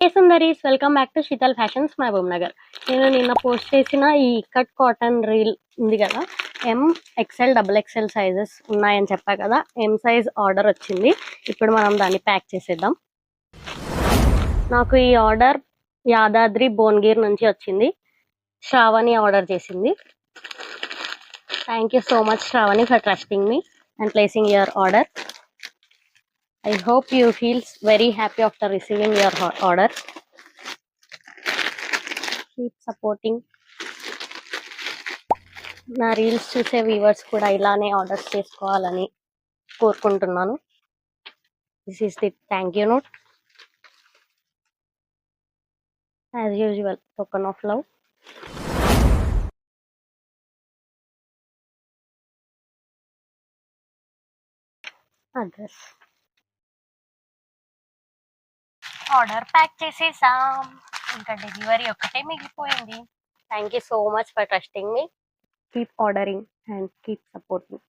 హే సుందరీస్, welcome back to Sheetal fashions Mahabubnagar. నేను నిన్న పోస్ట్ చేసిన ఈ కట్ కాటన్ రీల్ ఉంది కదా, ఎక్సెల్ డబుల్ ఎక్సెల్ సైజెస్ ఉన్నాయని చెప్పా కదా. ఎం సైజ్ ఆర్డర్ వచ్చింది. ఇప్పుడు మనం దాన్ని ప్యాక్ చేసేద్దాం. నాకు ఈ ఆర్డర్ యాదాద్రి భువనగిరి నుంచి వచ్చింది. శ్రావణి ఆర్డర్ చేసింది. Thank you so much Sravani for trusting me and placing your order. I hope you feel very happy after receiving your order. Keep supporting. నా రీల్స్ చూసే వ్యూవర్స్ కూడా ఇలానే ఆర్డర్స్ చేసుకోవాలని కోరుకుంటున్నాను. This is the thank you note. As usual, token of love. Address. Order pack చేసేసాం. ఇంకా delivery ఒక్కటే మిగిలిపోయింది. Thank you so much for trusting me. Keep ordering and keep supporting.